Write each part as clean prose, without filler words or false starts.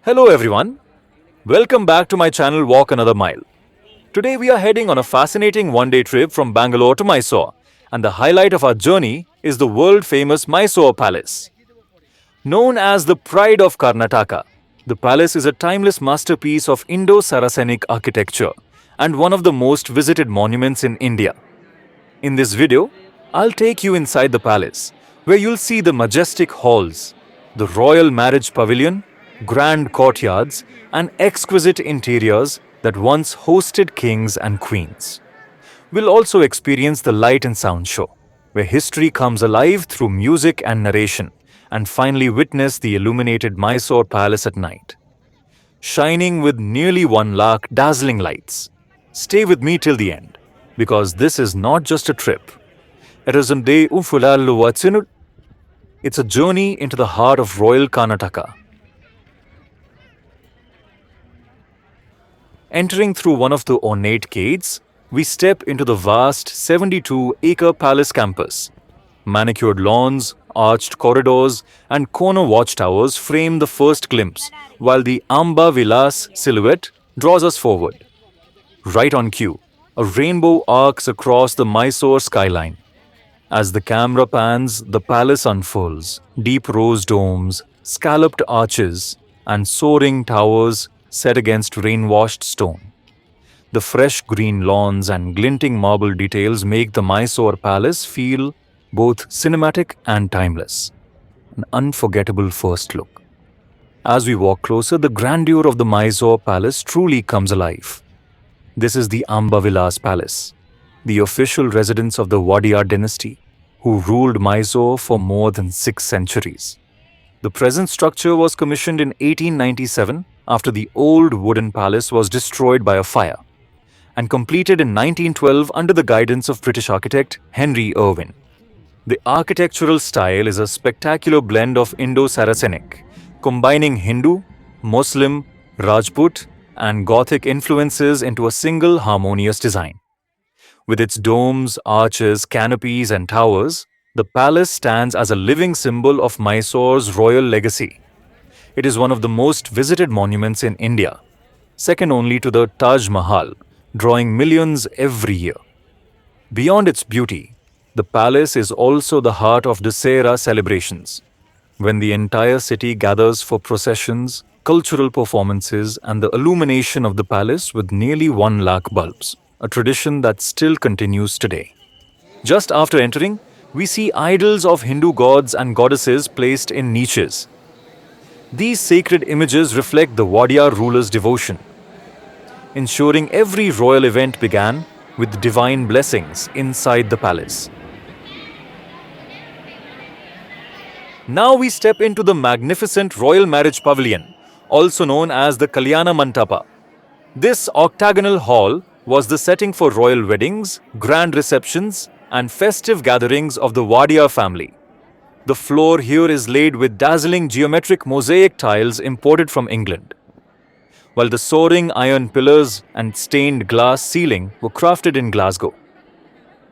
Hello everyone, welcome back to my channel Walk Another Mile. Today we are heading on a fascinating one-day trip from Bangalore to Mysore, and the highlight of our journey is the world-famous Mysore Palace. Known as the pride of Karnataka, the palace is a timeless masterpiece of Indo-Saracenic architecture and one of the most visited monuments in India. In this video, I'll take you inside the palace, where you'll see the majestic halls, the royal marriage pavilion, grand courtyards, and exquisite interiors that once hosted kings and queens. We'll also experience the light and sound show, where history comes alive through music and narration, and finally witness the illuminated Mysore Palace at night, shining with nearly 1 lakh dazzling lights. Stay with me till the end, because this is not just a trip. It's a journey into the heart of royal Karnataka. Entering through one of the ornate gates, we step into the vast 72-acre palace campus. Manicured lawns, arched corridors, and corner watchtowers frame the first glimpse, while the Amba Vilas silhouette draws us forward. Right on cue, a rainbow arcs across the Mysore skyline. As the camera pans, the palace unfolds, deep rose domes, scalloped arches, and soaring towers set against rain-washed stone. The fresh green lawns and glinting marble details make the Mysore Palace feel both cinematic and timeless. An unforgettable first look. As we walk closer, the grandeur of the Mysore Palace truly comes alive. This is the Amba Vilas Palace, the official residence of the Wadiyar dynasty, who ruled Mysore for more than 6 centuries. The present structure was commissioned in 1897 after the old wooden palace was destroyed by a fire, and completed in 1912 under the guidance of British architect Henry Irwin. The architectural style is a spectacular blend of Indo-Saracenic, combining Hindu, Muslim, Rajput, and Gothic influences into a single harmonious design. With its domes, arches, canopies, and towers, the palace stands as a living symbol of Mysore's royal legacy. It is one of the most visited monuments in India, second only to the Taj Mahal, drawing millions every year. Beyond its beauty, the palace is also the heart of Dussehra celebrations, when the entire city gathers for processions, cultural performances, and the illumination of the palace with nearly 1 lakh bulbs, a tradition that still continues today. Just after entering, we see idols of Hindu gods and goddesses placed in niches. These sacred images reflect the Wadiyar ruler's devotion, ensuring every royal event began with divine blessings inside the palace. Now we step into the magnificent Royal Marriage Pavilion, also known as the Kalyana Mantapa. This octagonal hall was the setting for royal weddings, grand receptions, and festive gatherings of the Wadiyar family. The floor here is laid with dazzling geometric mosaic tiles imported from England, while the soaring iron pillars and stained glass ceiling were crafted in Glasgow.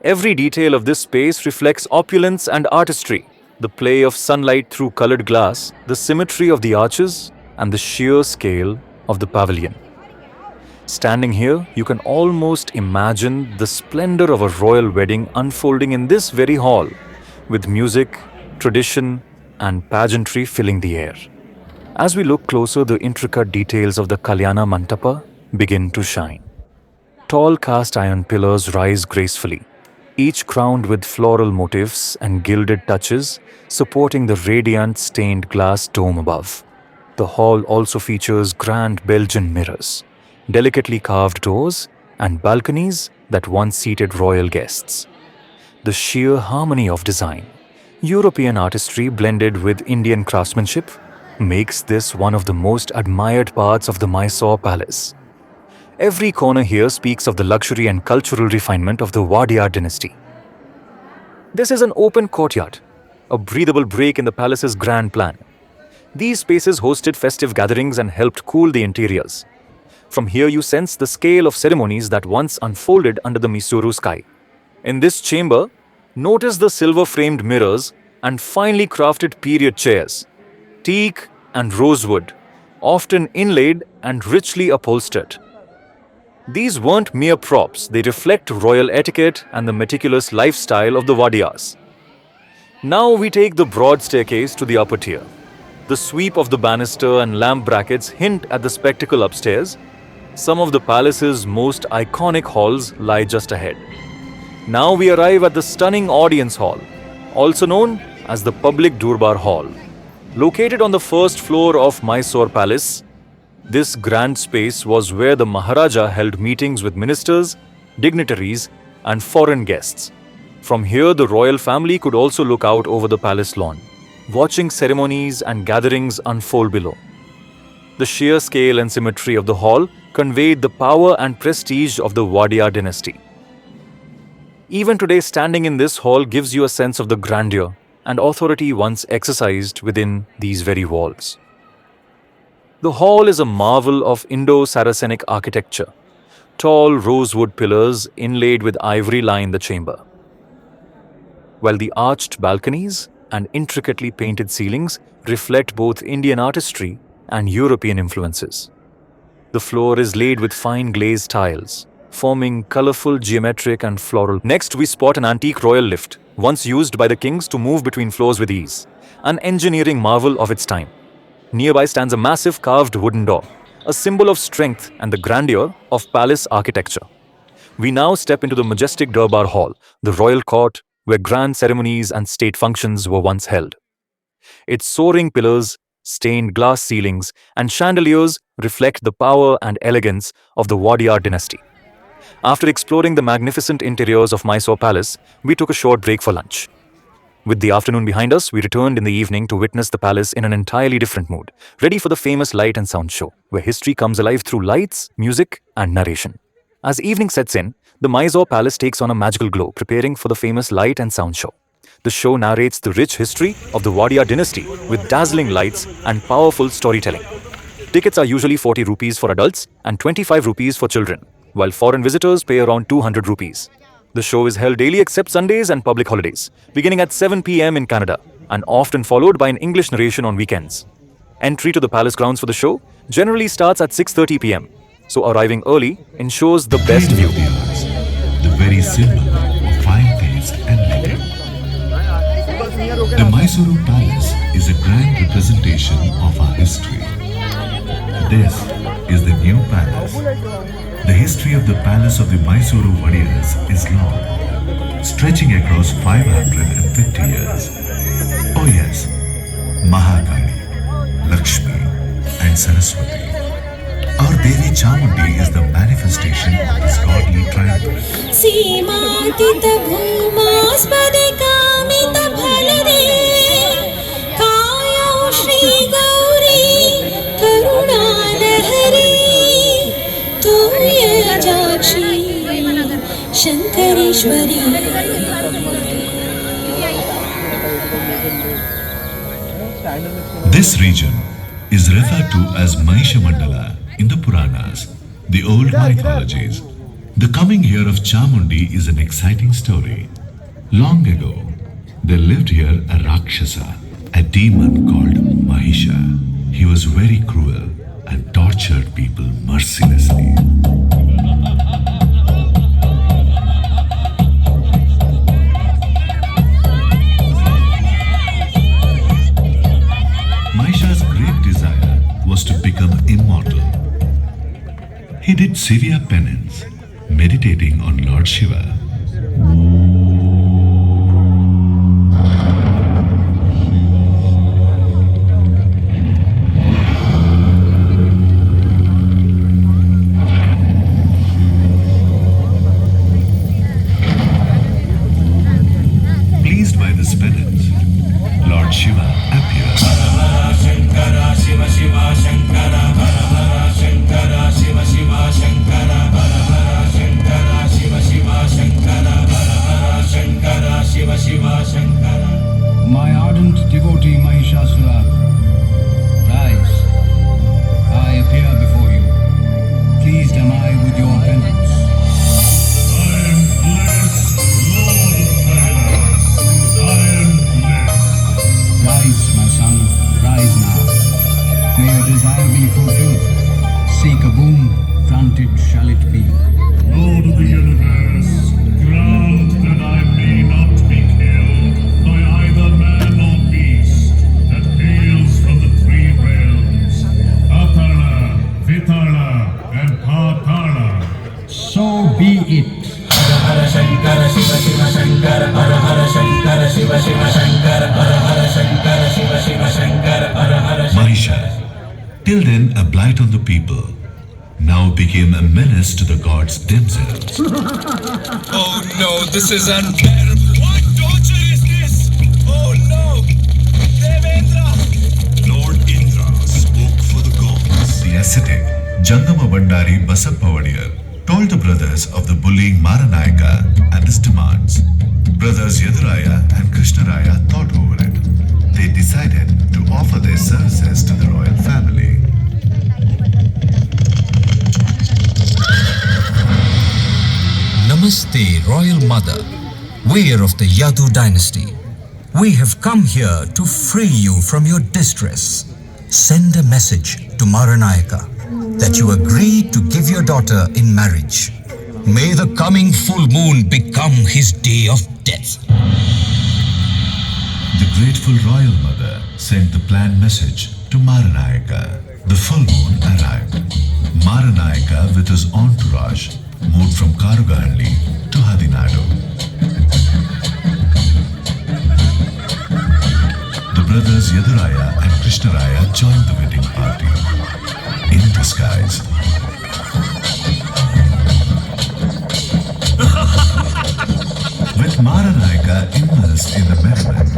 Every detail of this space reflects opulence and artistry, the play of sunlight through colored glass, the symmetry of the arches, and the sheer scale of the pavilion. Standing here, you can almost imagine the splendor of a royal wedding unfolding in this very hall, with music, tradition, and pageantry filling the air. As we look closer, the intricate details of the Kalyana Mantapa begin to shine. Tall cast iron pillars rise gracefully, each crowned with floral motifs and gilded touches, supporting the radiant stained glass dome above. The hall also features grand Belgian mirrors, delicately carved doors, and balconies that once seated royal guests. The sheer harmony of design, European artistry blended with Indian craftsmanship, makes this one of the most admired parts of the Mysore Palace. Every corner here speaks of the luxury and cultural refinement of the Wadiyar dynasty. This is an open courtyard, a breathable break in the palace's grand plan. These spaces hosted festive gatherings and helped cool the interiors. From here you sense the scale of ceremonies that once unfolded under the Mysuru sky. In this chamber, notice the silver-framed mirrors and finely crafted period chairs, teak and rosewood, often inlaid and richly upholstered. These weren't mere props, they reflect royal etiquette and the meticulous lifestyle of the Wadiyas. Now we take the broad staircase to the upper tier. The sweep of the banister and lamp brackets hint at the spectacle upstairs. Some of the palace's most iconic halls lie just ahead. Now we arrive at the stunning audience hall, also known as the public Durbar Hall. Located on the first floor of Mysore Palace, this grand space was where the Maharaja held meetings with ministers, dignitaries, and foreign guests. From here, the royal family could also look out over the palace lawn, watching ceremonies and gatherings unfold below. The sheer scale and symmetry of the hall conveyed the power and prestige of the Wadiya dynasty. Even today, standing in this hall gives you a sense of the grandeur and authority once exercised within these very walls. The hall is a marvel of Indo-Saracenic architecture. Tall rosewood pillars inlaid with ivory line the chamber, while the arched balconies and intricately painted ceilings reflect both Indian artistry and European influences. The floor is laid with fine glazed tiles, forming colorful geometric and floral. Next, we spot an antique royal lift, once used by the kings to move between floors with ease, an engineering marvel of its time. Nearby stands a massive carved wooden door, a symbol of strength and the grandeur of palace architecture. We now step into the majestic Durbar Hall, the royal court where grand ceremonies and state functions were once held. Its soaring pillars, stained glass ceilings, and chandeliers reflect the power and elegance of the Wadiya dynasty. After exploring the magnificent interiors of Mysore Palace, we took a short break for lunch. With the afternoon behind us, we returned in the evening to witness the palace in an entirely different mood, ready for the famous light and sound show, where history comes alive through lights, music, and narration. As evening sets in, the Mysore Palace takes on a magical glow, preparing for the famous light and sound show. The show narrates the rich history of the Wadiya dynasty with dazzling lights and powerful storytelling. Tickets are usually 40 rupees for adults and 25 rupees for children, while foreign visitors pay around 200 rupees. The show is held daily except Sundays and public holidays, beginning at 7 p.m. in Canada and often followed by an English narration on weekends. Entry to the palace grounds for the show generally starts at 6:30 p.m., so arriving early ensures the best view. The very symbol of fine taste and living. The Mysuru Palace is a grand representation of our history. This is the new palace. The history of the palace of the Mysuru Wadiyas is long, stretching across 550 years. Oh yes, Mahakali, Lakshmi and Saraswati. Our Devi Chamundi is the manifestation of this godly triangle. Seematita bhumaspade kamita bhalade Kaya Shri Gauri Karuna Lahari Toya Jakshi Shankarishwari. This region is referred to as Mahisha Mandala in the Puranas, the old mythologies. The coming here of Chamundi is an exciting story. Long ago, there lived here a Rakshasa, a demon called Mahisha. He was very cruel and tortured people mercilessly. Mahisha's great desire was to become immortal. He did severe penance, meditating on Lord Shiva. Pleased by this penance, Lord Shiva appears. granted shall it be. Lord of the universe, grant that I may not be killed by either man or beast that hails from the three realms, Atala, Vitala, and Patala. So be it. Mahisha, till then a blight on the people, now became a menace to the gods themselves. Oh no, this is unbearable. What torture is this? Oh no! Devendra! Lord Indra spoke for the gods. The ascetic Jangama Bandari Basappa Vadiyar told the brothers of the bullying Maranayaka and his demands. Brothers Yaduraya and Krishnaraya thought over it. They decided to offer their services to the royal family. Namaste, Royal Mother. We are of the Yadu dynasty. We have come here to free you from your distress. Send a message to Maranayaka that you agree to give your daughter in marriage. May the coming full moon become his day of death. The grateful royal mother sent the planned message to Maranayaka. The full moon arrived. Maranayaka with his entourage moved from Karugahalli to Hadinadu. The brothers Yaduraya and Krishnaraya joined the wedding party in disguise. With Maranayaka immersed in the merriment,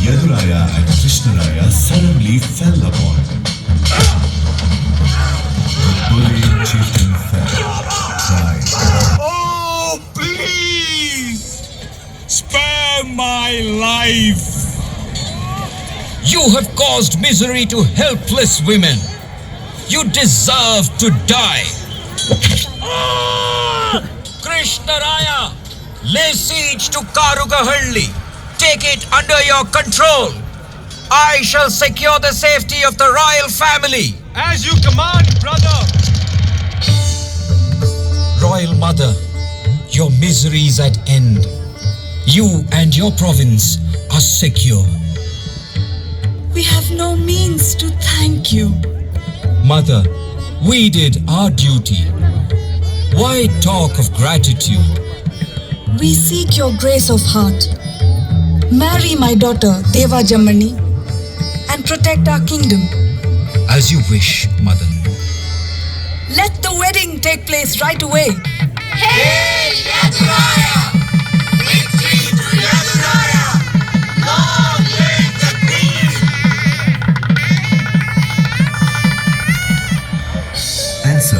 Yaduraya and Krishnaraya suddenly fell upon him. The bullying chieftain fell, crying, Oh, please! Spare my life! You have caused misery to helpless women. You deserve to die. Krishnaraya, lay siege to Karugahalli. Take it under your control. I shall secure the safety of the royal family. As you command, brother! Royal Mother, your misery is at end. You and your province are secure. We have no means to thank you. Mother, we did our duty. Why talk of gratitude? We seek your grace of heart. Marry my daughter Deva Jamani and protect our kingdom. As you wish, Mother. Let the wedding take place right away. Hail Yaduraya! Victory to Yaduraya! Long live the queen! and so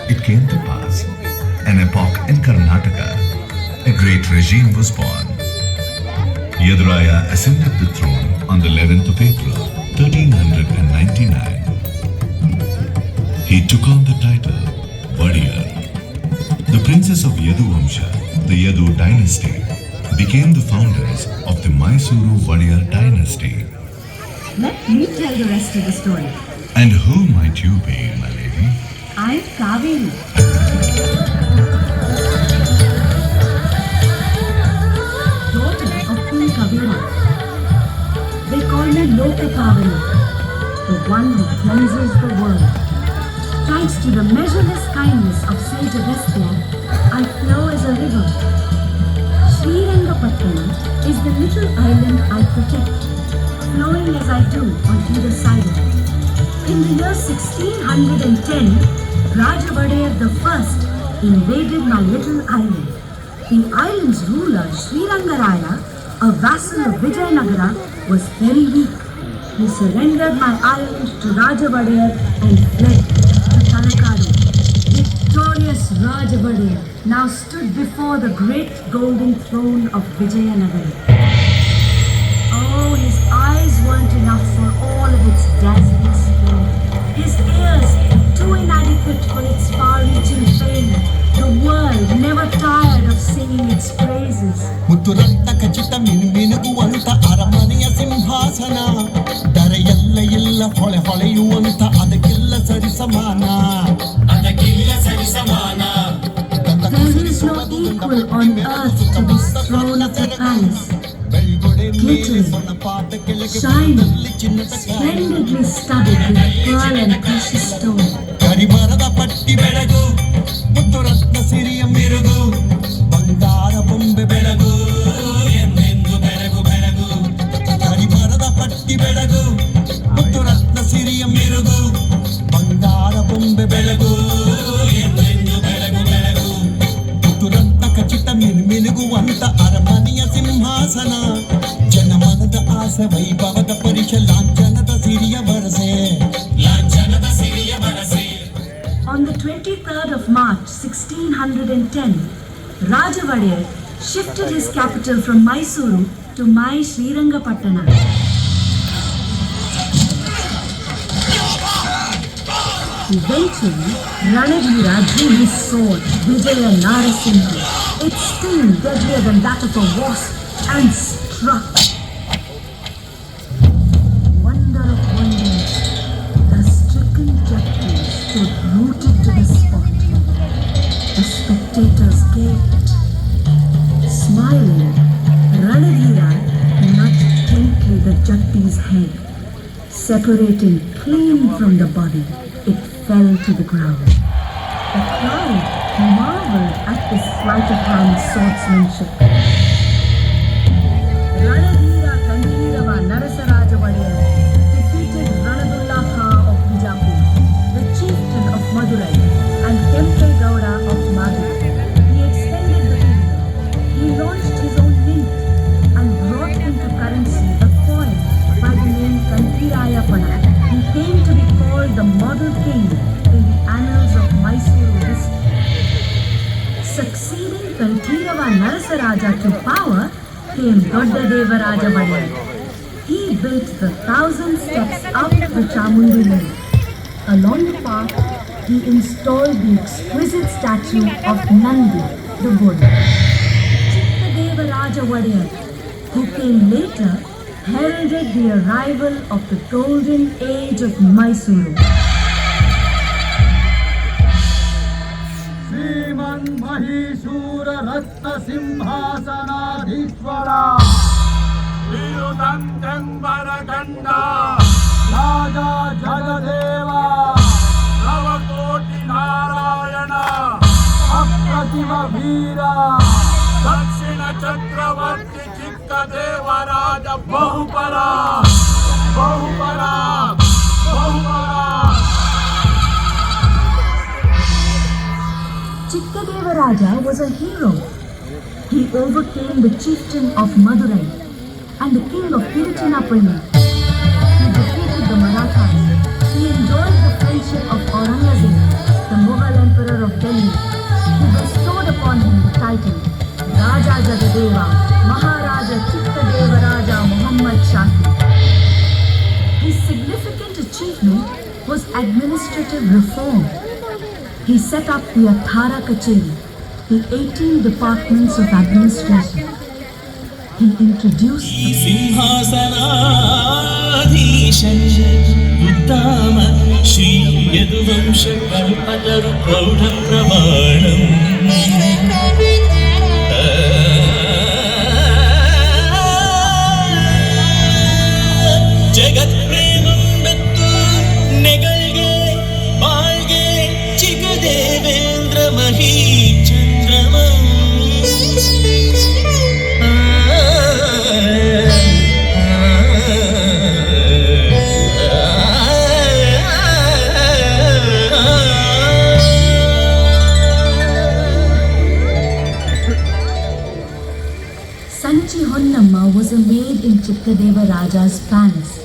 it came to pass. An epoch in Karnataka, a great regime was born. Yaduraya ascended the throne on the 11th of April, 1399. He took on the title Vadiyar. The princes of Yadu Vamsha, the Yadu dynasty, became the founders of the Mysuru Vadiyar dynasty. Let me tell the rest of the story. And who might you be, my lady? I'm Kaveri. Daughter of King Kavira. They call me Loka Kaveri, the one who cleanses the world. Thanks to the measureless kindness of Saint Agastya, I flow as a river. Srirangapattanam is the little island I protect, flowing as I do on either side of it. In the year 1610, Rajavadayar I invaded my little island. The island's ruler, Srirangaraya, a vassal of Vijayanagara, was very weak. He surrendered my island to Rajavadayar and fled to Talakadu. Victorious Rajavadayar now stood before the great golden throne of Vijayanagara. Oh, his eyes weren't enough for all of its dazzling splendor. His ears, too inadequate for its far-reaching fame. The world never tired of singing its praises. ಮುತ್ತುರಂತ ಖಚಿತ ಮಿನುಗುವಂತ ಅರಮನೆಯ ಸಿಂಹಾಸನ ದರೆಯೆಲ್ಲ ಇಲ್ಲ ಹೊಳೆ ಹೊಳೆಯುವಂತ ಅದಕ್ಕೆಲ್ಲ ಸರಿ ಸಮಾನ Shining, splendidly studded with pearl and precious stone. ಕರಿಮರದ ಪಟ್ಟಿ ಬೆಳಗು ಮುತ್ತು ರತ್ನ ಸಿರಿಯ ಮಿರುಗು ಬಂಗಾರ ಬೊಂಬೆ ಬೆಳಗು ಎಂದೆಂದು ಬೆಳಗು ಬೆಳಗು ಕರಿಮರದ ಪಟ್ಟಿ ಬೆಳಗು ಮುತ್ತು ರತ್ನ ಸಿರಿಯ ಮಿರುಗು ಬಂಗಾರ ಬೊಂಬೆ ಬೆಳಗು ಎಂದೆಂದು ಬೆಳಗು ಬೆಳಗು ಮುತ್ತು ರತ್ನ ಖಚಿತ ಮಿನುಗುವಂತ ಅರಮನೆಯ ಸಿಂಹಾಸನ ಜನಮನದ ಆಸೆ ವೈಭವದ ಪರಿಚ ಲಾಂಛನದ ಸಿರಿಯ ವರಸೆ ಲಾಂಛನದ ಸಿರಿಯ ವರಸೆ. On the 23rd of March 1610, Raja Vadiyar shifted his capital from Mysuru to Mai Srirangapatana. Eventually, Ranadhira drew his sword, Vijaya Narasimha. It stung deadlier than that of a wasp and struck. Wonder of wonders, the stricken Jati stood rooted to the spot. The spectators gaped. Smiling, Ranadhira nudged gently the Jati's head. Separating clean from the body, it fell to the ground. The crowd marveled at this sleight of hand swordsmanship. Ranadhira Kanthirava Narasaraja Vadiyar defeated Ranadullah Khan of Bijapur, the chieftain of Madurai, and Kempegowda of Madu. He extended the kingdom. He launched his own mint and brought into currency a coin by the name Kanthirayapana. He came to be called the model king in the annals of Mysuru history. Succeeding Kanthirava Narasaraja to power came Doddadeva Raja Vadiyar. He built the 1,000 steps up the Chamundi Hill. Along the path, he installed the exquisite statue of Nandi, the Bull. Chikkadeva Raja Vadiyar, who came later, heralded the arrival of the golden age of Mysuru. Shriman ಮಹೀಶೂರ ರತ್ನ ಸಿಂಹಾಸನಾಧೀಶ್ವರ ಬಿರುದಂತೆಂಬರ ಗಂಡ ರಾಜ ಜಗದೇವ ನವಕೋಟಿ ನಾರಾಯಣ ಅಪ್ರತಿಮ ವೀರ ದಕ್ಷಿಣ ಚಕ್ರವರ್ತಿ ಚಿಕ್ಕ Devaraja ಬಹುಪರ ಬಹುಪರ ಬಹುಪರ. Chikkadeva Raja was a hero. He overcame the chieftain of Madurai and the king of Tiruchinappalli. He defeated the Marathas. He enjoyed the friendship of Aurangzeb, the Mughal emperor of Delhi. He bestowed upon him the title Raja Jagadeva, Maharaja Chikkadeva Raja Muhammad Shahi. His significant achievement was administrative reform. He set up the Athara Kacheri, the 18 departments of administration. He introduced the ಸಿಂಹಾಸನಾಧೀಶನ್ ಉತ್ತಮ ಶ್ರೀ ಯದುವಂಶ ಕಲ್ಪತರು ಪ್ರೌಢ ಪ್ರಮಾಣಂ ಜಗತ್ ಪ್ರೇಮಂ ಬೆತ್ತು ನೆಗಳ್ಗೆ ಬಾಳ್ಗೆ ಚಿಗದೇವೇಂದ್ರ Mahi ಚಂದ್ರಮಂ Sanchi Honnamma was a maid in Chikkadeva Raja's palace.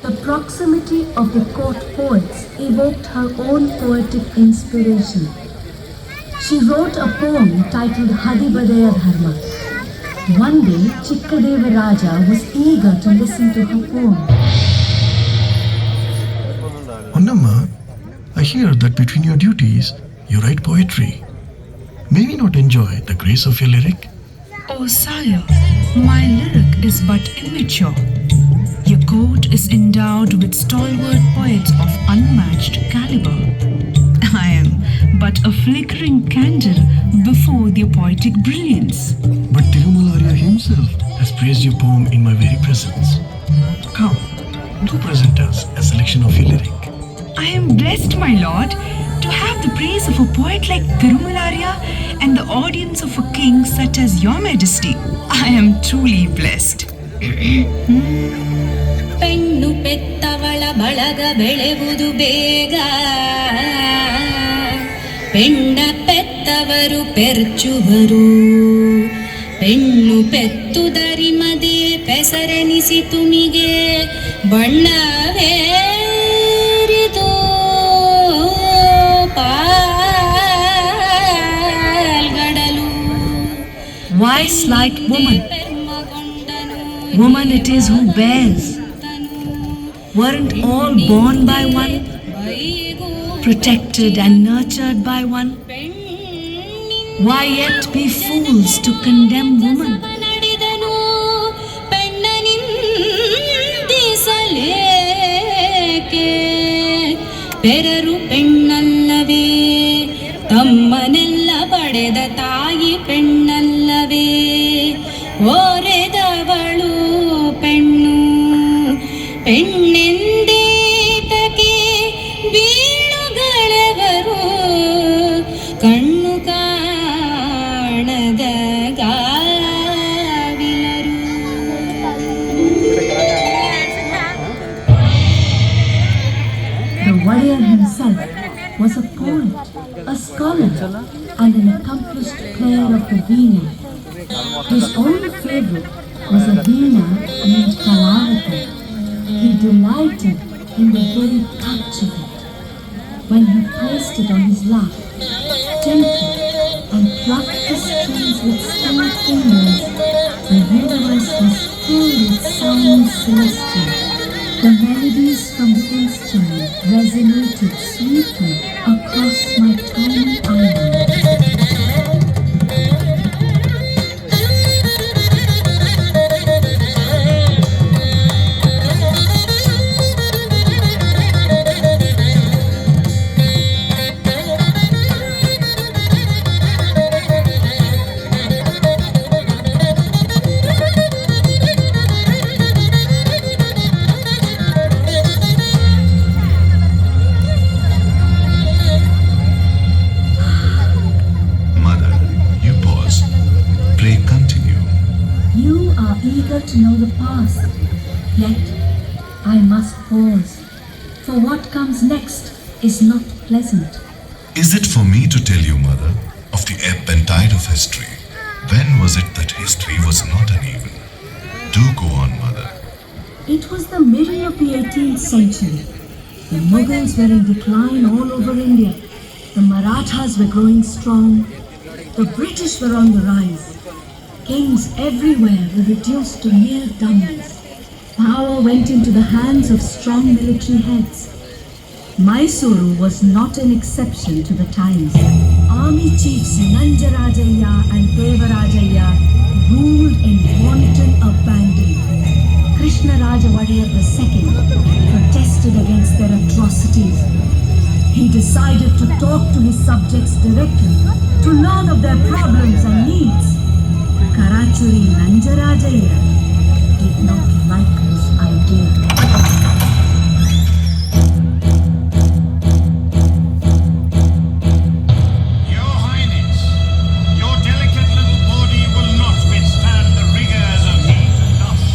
The proximity of the court poets evoked her own poetic inspiration. She wrote a poem titled Hadibadaya Dharma. One day, Chikkadeva Raja was eager to listen to her poem. Honnamma, I hear that between your duties, you write poetry. May we not enjoy the grace of your lyric? Oh sire, my lyric is but immature. Your court is endowed with stalwart poets of unmatched caliber. I am but a flickering candle before their poetic brilliance. But Tirumalarya hymns himself has praised your poem in my very presence. Come, do present us a selection of your lyric. I am blessed, my lord, to have the praise of a poet like Tirumalaria and the audience of a king such as your majesty. I am truly blessed. ಪೆಣ್ಣು ಪೆತ್ತವಳ ಬಳಗ ಬೆಳೆವುದು ಬೇಗ ಪೆಣ್ಣ ಪೆತ್ತವರು ಪೆರ್ಚುವರು ಪೆಣ್ಣು ಪೆತ್ತುದರಿಮದೆ ಪೆಸರೆನಿಸಿ ತುಮಿಗೆ ಬಣ್ಣವೇರಿದು ಪಾಲ್ಗಡಲು Wise like woman. Woman it is who bears. Weren't all born by one, protected and nurtured by one? Why yet be fools to condemn woman? ನಡೆದನು ಪೆಣ್ಣನಿಂದಿಸಲೇಕೆ ಪೆರರು ಪೆಣ್ಣಲ್ಲವೇ ತಮ್ಮನೆಲ್ಲ ಪಡೆದ ತಾಯಿ ಪೆಣ್ಣಲ್ಲವೇ ಓರೆದವಳು ಪೆಣ್ಣು ಪೆಣ್ಣೆಂದೇತಕ್ಕೆ ಬೀಳುಗಳವರು ಕಣ್ಣು ಕಾಣದ ಗಾವಿಲರು. The warrior himself was a poet, a scholar, and an accomplished player of the veena. His only favorite was a veena named Kalavati. He delighted in the very touch of it. When he placed it on his lap, tilted and plucked the strings with skilled fingers, the universe was filled with sounds celestial. The melodies from the instrument resonated sweetly across my tiny island. To know the past, yet I must pause, for what comes next is not pleasant. Is it for me to tell you, Mother, of the ebb and tide of history? When was it that history was not uneven? Do go on, Mother. It was the middle of the 18th century. The Mughals were in decline all over India. The Marathas were growing strong. The British were on the rise. Kings everywhere were reduced to mere dummies. Power went into the hands of strong military heads. Mysuru was not an exception to the times. Army chiefs Nanjarajaya and Devarajaya ruled in wanton abandon. Krishnaraja Vadiyar II protested against their atrocities. He decided to talk to his subjects directly, to learn of their problems and needs. Karachuri Nanjarajaya did not like this idea. Your Highness, your delicate little body will not withstand the rigors of heat and dust.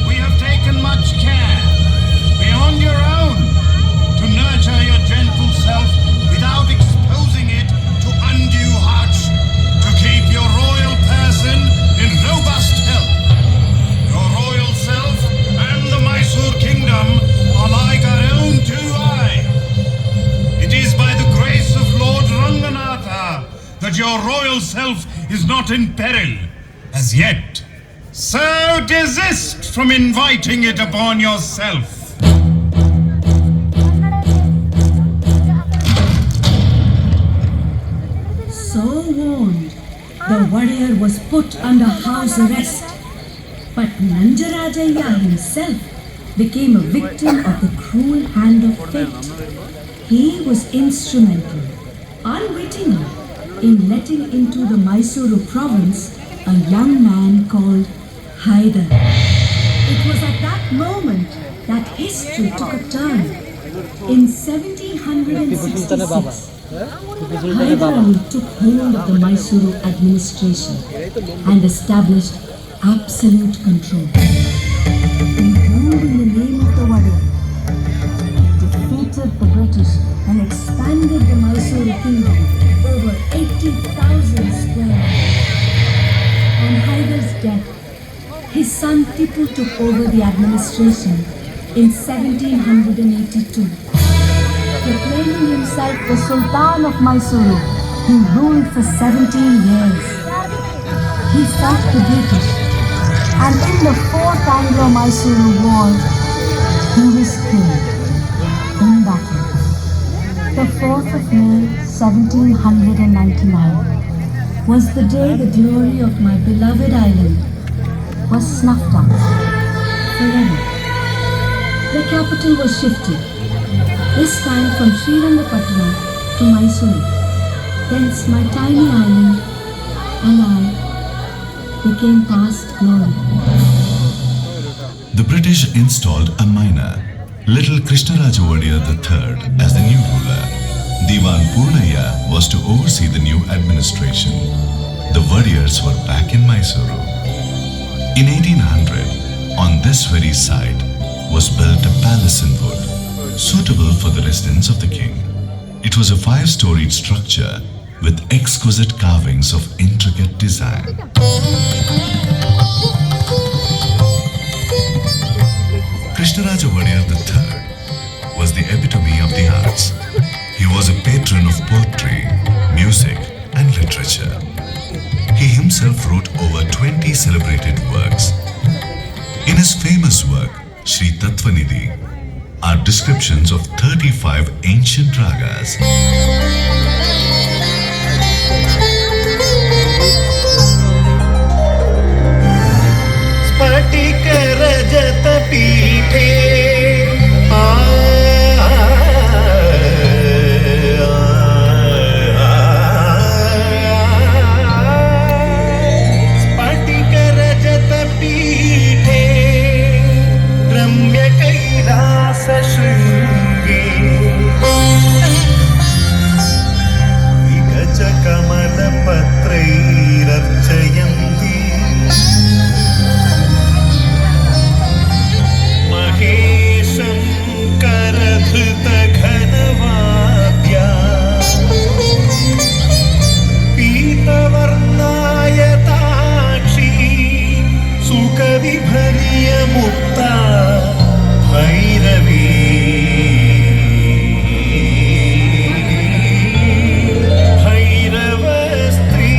We have taken much care, beyond your own, to nurture your gentle self without exposing it to undue hardship, to keep your royal person in robust health. Your royal self and the Mysore kingdom are like our own two eyes. It is by the grace of Lord Ranganatha that your royal self is not in peril as yet. So desist from inviting it upon yourself. So warned, the warrior was put under house arrest. But Nanjarajaya himself became a victim of the cruel hand of fate. He was instrumental, unwittingly, in letting into the Mysuru province a young man called Hyder. It was at that moment that history took a turn. In 1766, Hyder Ali took hold of the Mysuru administration and established absolute control. He ruled in the name of the warrior, defeated the British and expanded the Mysuru kingdom over 80,000 square miles. On Hyder's death, his son Tipu took over the administration in 1782. Proclaiming himself the Sultan of Mysuru, he ruled for 17 years. He fought the British, and in the Fourth Anglo-Mysuru War, he was killed in battle. The 4th of May, 1799, was the day the glory of my beloved island was snuffed out forever. The capital was shifted, this time from Srirangapatna to Mysuru. Thence my tiny island and I became past glory. The British installed a minor, Little Krishnaraju Wadiyar III, as the new ruler. Diwan Purnaya was to oversee the new administration. The Wadiyars were back in Mysuru. In 1800, on this very site, was built a palace in wood, suitable for the residence of the king. It was a 5-storied structure with exquisite carvings of intricate design. Krishnaraju Wadiyar III was the epitome of the arts. He was a patron of poetry, music, and literature. He himself wrote over 20 celebrated works. In his famous work, Sri Tattvanidhi, are descriptions of 35 ancient ragas. Spatika Rajata Peethe Spatika Rajata Peethe Ramya Kailasa Shringe Vigaja Kamala Patrairarchayanti Mahesham Karadhrita Ghanavadya Pitavarnayatakshi Sukavibhariya Mukta Bhairavi Bhairavastri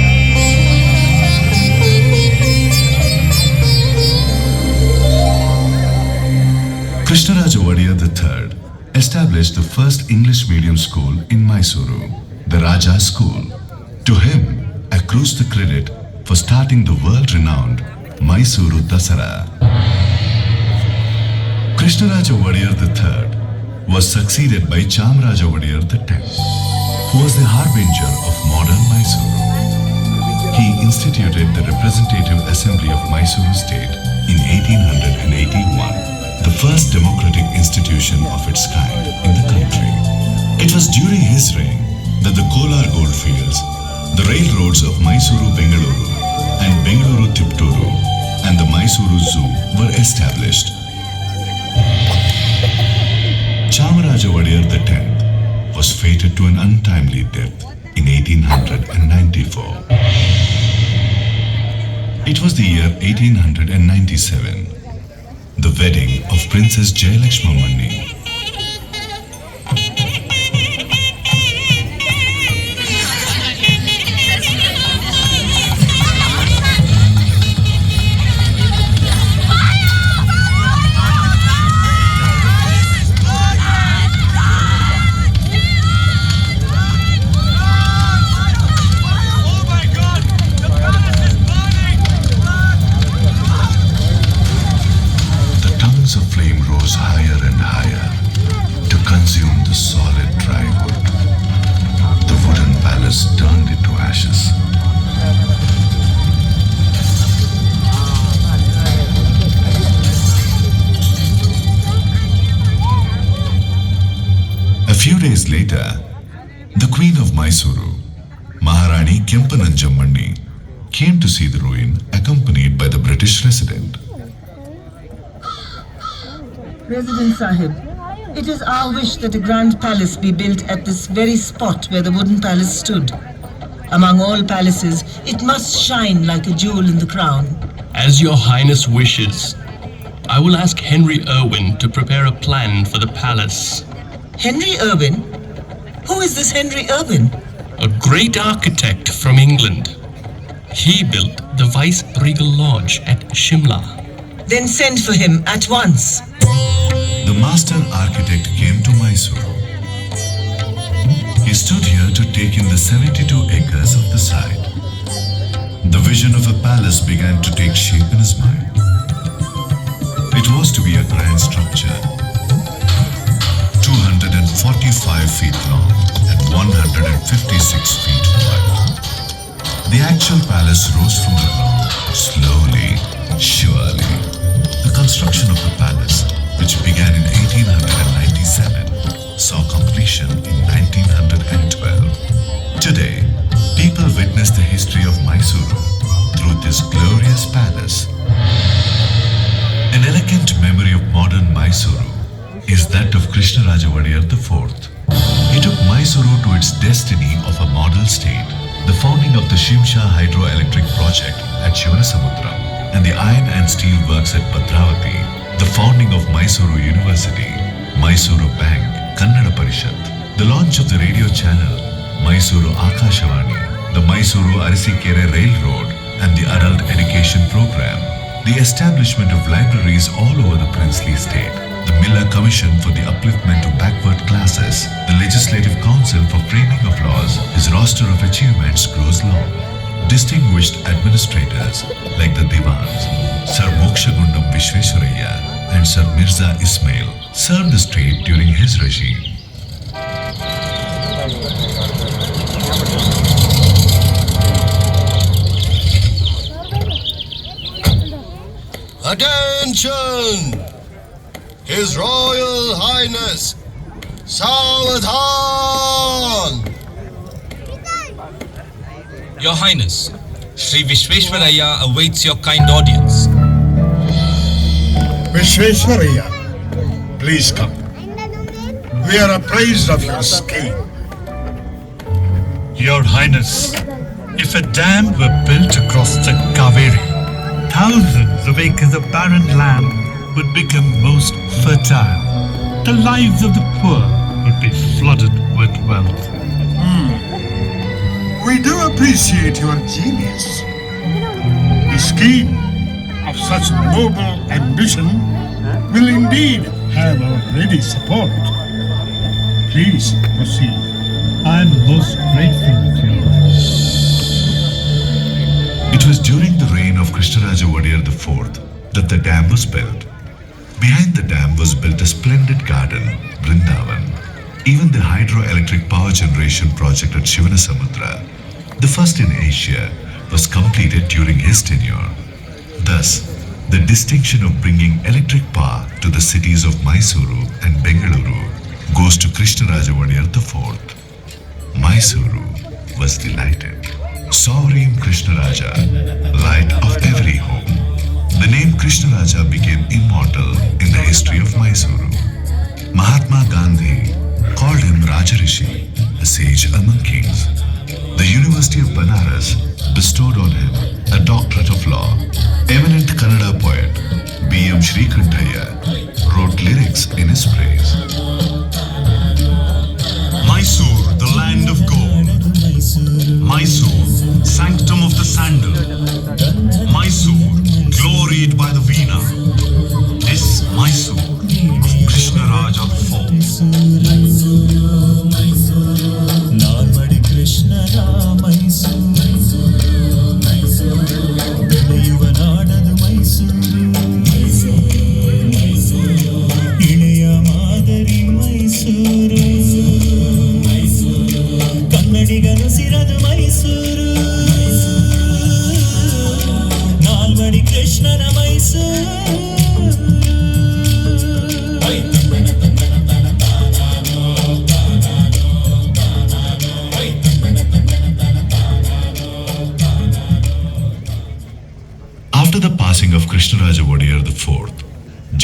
Krishnaraju Wadiyar III established the first English medium school in Mysuru, the Raja School. To him accrues the credit for starting the world-renowned Mysuru Dasara. Krishnaraju Wadiyar III was succeeded by Chamaraja Wadiyar X, who was the harbinger of modern Mysuru. He instituted the Representative Assembly of Mysuru State in 1881. The first democratic institution of its kind in the country. It was during his reign that the Kolar goldfields, the railroads of Mysuru Bangalore and Bangalore Tipturu and the Mysuru Zoo were established. Chamaraja Wadiyar X was fated to an untimely death in 1894. It was the year 1897. The wedding of Princess Jayalakshmamani. Of flame rose higher and higher to consume the solid dry wood. The wooden palace turned into ashes. few days later, the Queen of Mysuru, Maharani Kempenanjammani, came to see the ruin accompanied by the British resident. President Sahib, it is our wish that a grand palace be built at this very spot where the wooden palace stood. Among all palaces, it must shine like a jewel in the crown. As your highness wishes, I will ask Henry Irwin to prepare a plan for the palace. Henry Irwin? Who is this Henry Irwin? A great architect from England. He built the Vice-Regal Lodge at Shimla. Then send for him at once. The master architect came to Mysuru. He stood here to take in the 72 acres of the site. The vision of a palace began to take shape in his mind. It was to be a grand structure, 245 feet long and 156 feet wide. The actual palace rose from the ground slowly, surely. The construction of the palace, which began in 1897, saw completion in 1912. Today, people witness the history of Mysuru through this glorious palace. An elegant memory of modern Mysuru is that of Krishnaraja Wadiyar IV. He took Mysuru to its destiny of a model state, the founding of the Shimsha hydroelectric project at Shivanasamudram and the iron and steel works at Bhadravati, the founding of Mysuru University, Mysuru Bank, Kannada Parishad, the launch of the radio channel Mysuru Akashawani, the Mysuru Arisikere Railroad and the adult education program, the establishment of libraries all over the princely state, the Miller Commission for the Upliftment of Backward Classes, the Legislative Council for Framing of Laws. His roster of achievements grows long. Distinguished administrators like the Diwans, Sir Mokshagundam Vishveswaraya and Sir Mirza Ismail served the state during his regime. Attention! His Royal Highness, Savadhan! Your Highness, Sri Vishveshwaraya awaits your kind audience. Vishveshwaraya, please come. We are apprised of your scheme. Your Highness, if a dam were built across the Kaveri, thousands of acres of barren land would become most fertile. The lives of the poor would be flooded with wealth. We do appreciate your genius. The scheme of such noble ambition will indeed have our ready support. Please proceed. I am most grateful to you. It was during the reign of Krishnaraja Wadiyar IV that the dam was built. Behind the dam was built a splendid garden, Vrindavan. Even the hydroelectric power generation project at Shivanasamudra, the first in Asia, was completed during his tenure. Thus, the distinction of bringing electric power to the cities of Mysuru and Bengaluru goes to Krishnaraja Wadiyar IV. Mysuru was delighted. Sovereign Krishnaraja, light of every home. The name Krishnaraja became immortal in the history of Mysuru. Mahatma Gandhi called him Rajarishi, a sage among kings. The University of Banaras bestowed on him a doctorate of law. Eminent Kannada poet B.M. Shrikantaya wrote lyrics in his praise. Mysore, the land of gold. Mysore, sanctum of the sandal. Mysore, gloried by the veena. This Mysore of Krishnaraja IV. Narmadi Krishnara Mysuru, Belayuvanadadu Mysuru, Ileya Madari Mysuru, Kannadigaru Siradu Mysuru,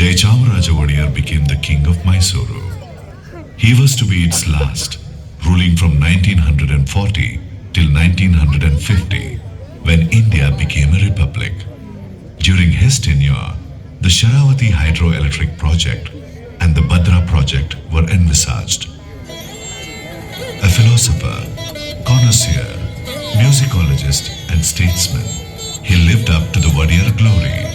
Jayachamaraja Wadiyar became the king of Mysuru. He was to be its last, ruling from 1940 till 1950, when India became a republic. During his tenure, the Sharavati hydroelectric project and the Bhadra project were envisaged. A philosopher, connoisseur, musicologist and statesman, he lived up to the Wadiyar glory.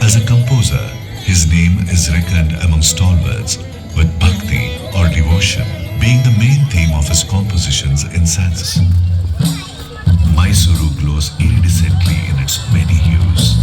As a composer, his name is reckoned among stalwarts, with bhakti or devotion being the main theme of his compositions in Sanskrit. Mysuru glows iridescently in its many hues.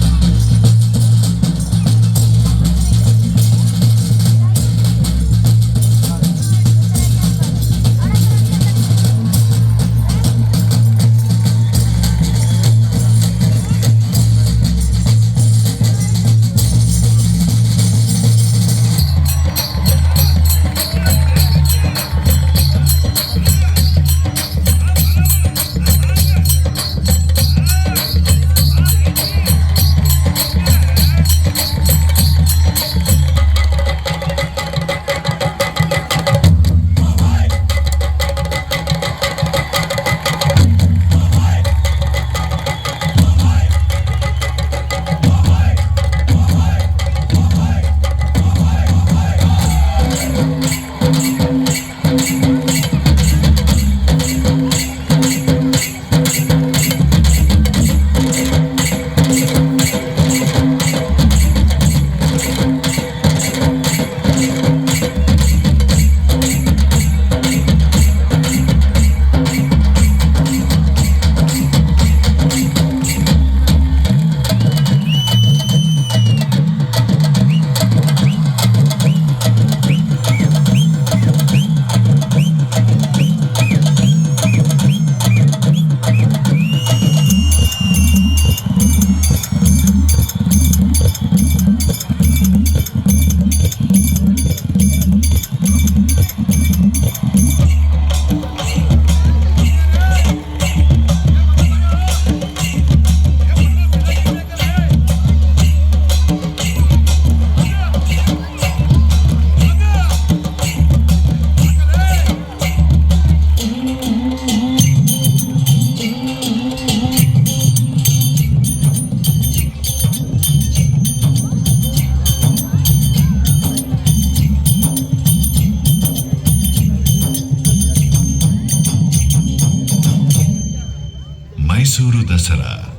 Mysuru Dasara,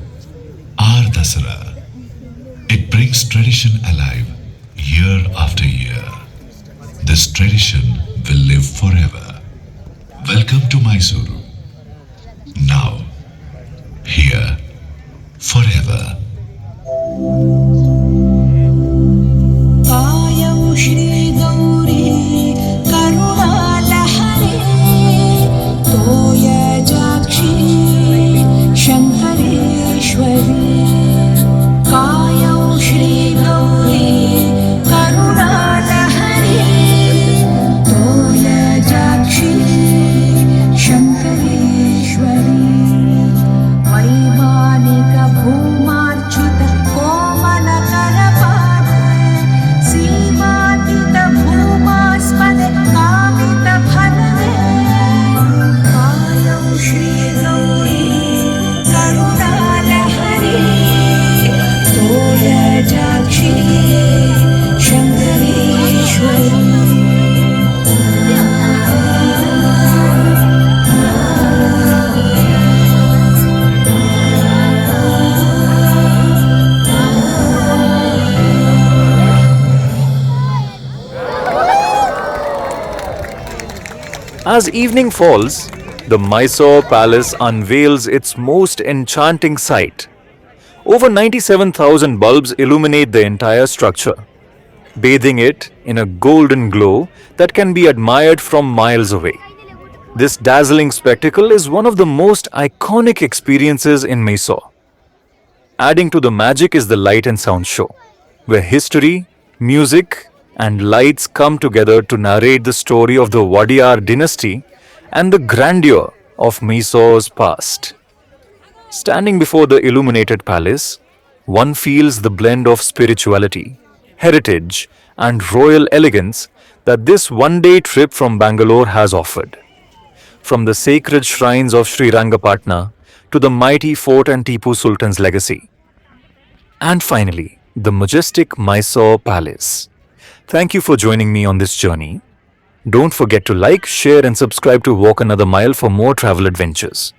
our Dasara. It brings tradition alive year after year. This tradition will live forever. Welcome to Mysuru. Now, here, forever. कायं श्रीगौरी करुणालहरी तोयजाक्षी शङ्करेश्वरी कायं श्रीगौरी करुणालहरी तोयजाक्षी शङ्करेश्वरी वैमानिकभूमार्चित कोमलकरपाद सीमातीतभूमास्पद कामितफलदे कायं Shrigauri Karunalahari तोयजाक्षी Shankareshwari As evening falls, the Mysore Palace unveils its most enchanting sight. Over 97,000 bulbs illuminate the entire structure, bathing it in a golden glow that can be admired from miles away. This dazzling spectacle is one of the most iconic experiences in Mysore. Adding to the magic is the light and sound show, where history, music, and lights come together to narrate the story of the Wadiyar dynasty and the grandeur of Mysore's past. Standing before the illuminated palace, one feels the blend of spirituality, heritage, and royal elegance that this one-day trip from Bangalore has offered. From the sacred shrines of Sri Rangapatna to the mighty fort and Tipu Sultan's legacy. And finally, the majestic Mysore Palace. Thank you for joining me on this journey. Don't forget to like, share, and subscribe to Walk Another Mile for more travel adventures.